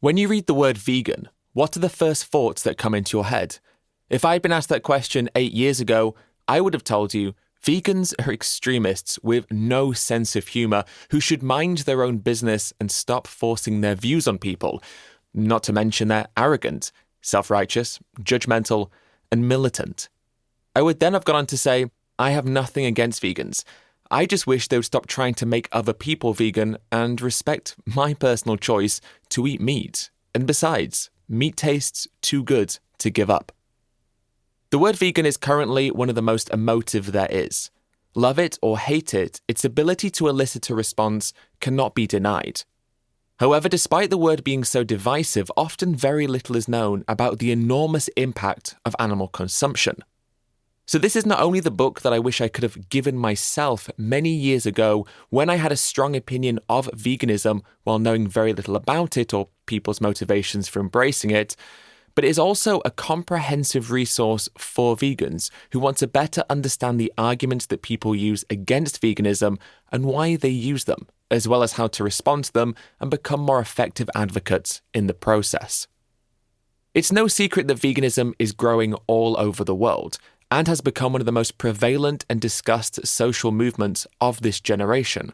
When you read the word vegan, what are the first thoughts that come into your head? If I'd been asked that question 8 years ago, I would have told you vegans are extremists with no sense of humour who should mind their own business and stop forcing their views on people, not to mention they're arrogant, self-righteous, judgmental, and militant. I would then have gone on to say, I have nothing against vegans. I just wish they would stop trying to make other people vegan and respect my personal choice to eat meat. And besides, meat tastes too good to give up. The word vegan is currently one of the most emotive there is. Love it or hate it, its ability to elicit a response cannot be denied. However, despite the word being so divisive, often very little is known about the enormous impact of animal consumption. So this is not only the book that I wish I could have given myself many years ago when I had a strong opinion of veganism while knowing very little about it or people's motivations for embracing it, but it is also a comprehensive resource for vegans who want to better understand the arguments that people use against veganism and why they use them, as well as how to respond to them and become more effective advocates in the process. It's no secret that veganism is growing all over the world and has become one of the most prevalent and discussed social movements of this generation.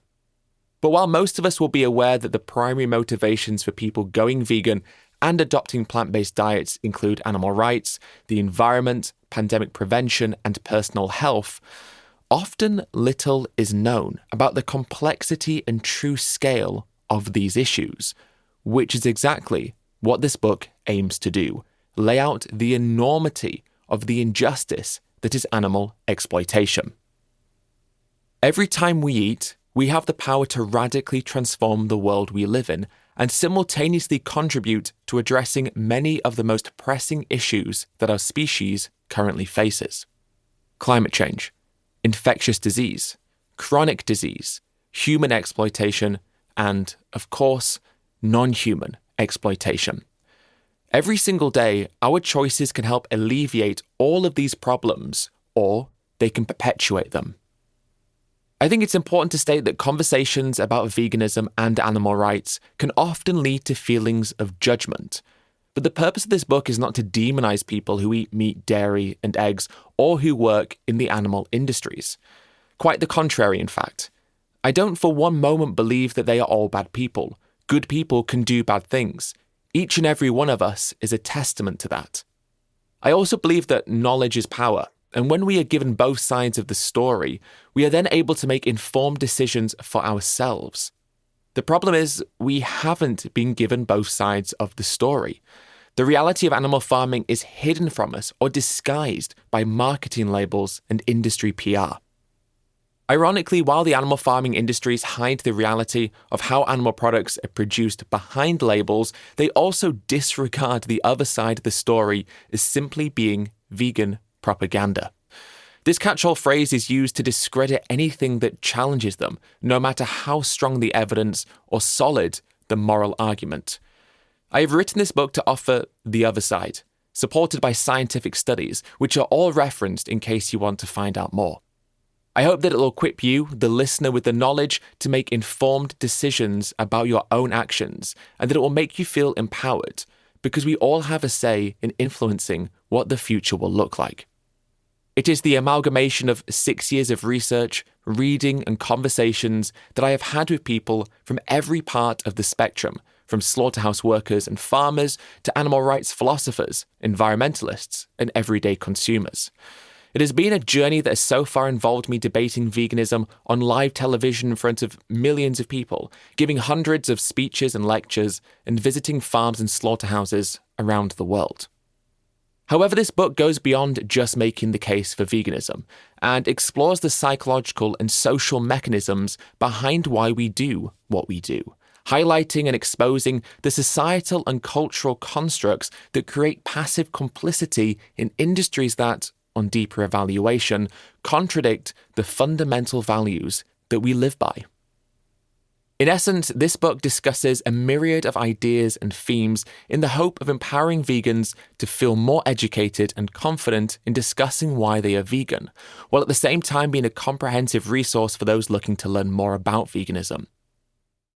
But while most of us will be aware that the primary motivations for people going vegan and adopting plant-based diets include animal rights, the environment, pandemic prevention, and personal health, often little is known about the complexity and true scale of these issues, which is exactly what this book aims to do: lay out the enormity of the injustice that is animal exploitation. Every time we eat, we have the power to radically transform the world we live in and simultaneously contribute to addressing many of the most pressing issues that our species currently faces. Climate change, infectious disease, chronic disease, human exploitation, and, of course, non-human exploitation. Every single day, our choices can help alleviate all of these problems, or they can perpetuate them. I think it's important to state that conversations about veganism and animal rights can often lead to feelings of judgment. But the purpose of this book is not to demonize people who eat meat, dairy, and eggs, or who work in the animal industries. Quite the contrary, in fact. I don't for one moment believe that they are all bad people. Good people can do bad things. Each and every one of us is a testament to that. I also believe that knowledge is power, and when we are given both sides of the story, we are then able to make informed decisions for ourselves. The problem is, we haven't been given both sides of the story. The reality of animal farming is hidden from us or disguised by marketing labels and industry PR. Ironically, while the animal farming industries hide the reality of how animal products are produced behind labels, they also disregard the other side of the story as simply being vegan propaganda. This catch-all phrase is used to discredit anything that challenges them, no matter how strong the evidence or solid the moral argument. I have written this book to offer the other side, supported by scientific studies, which are all referenced in case you want to find out more. I hope that it will equip you, the listener, with the knowledge to make informed decisions about your own actions, and that it will make you feel empowered, because we all have a say in influencing what the future will look like. It is the amalgamation of 6 years of research, reading, and conversations that I have had with people from every part of the spectrum, from slaughterhouse workers and farmers to animal rights philosophers, environmentalists, and everyday consumers. It has been a journey that has so far involved me debating veganism on live television in front of millions of people, giving hundreds of speeches and lectures, and visiting farms and slaughterhouses around the world. However, this book goes beyond just making the case for veganism and explores the psychological and social mechanisms behind why we do what we do, highlighting and exposing the societal and cultural constructs that create passive complicity in industries that, on deeper evaluation, contradict the fundamental values that we live by. In essence, this book discusses a myriad of ideas and themes in the hope of empowering vegans to feel more educated and confident in discussing why they are vegan, while at the same time being a comprehensive resource for those looking to learn more about veganism.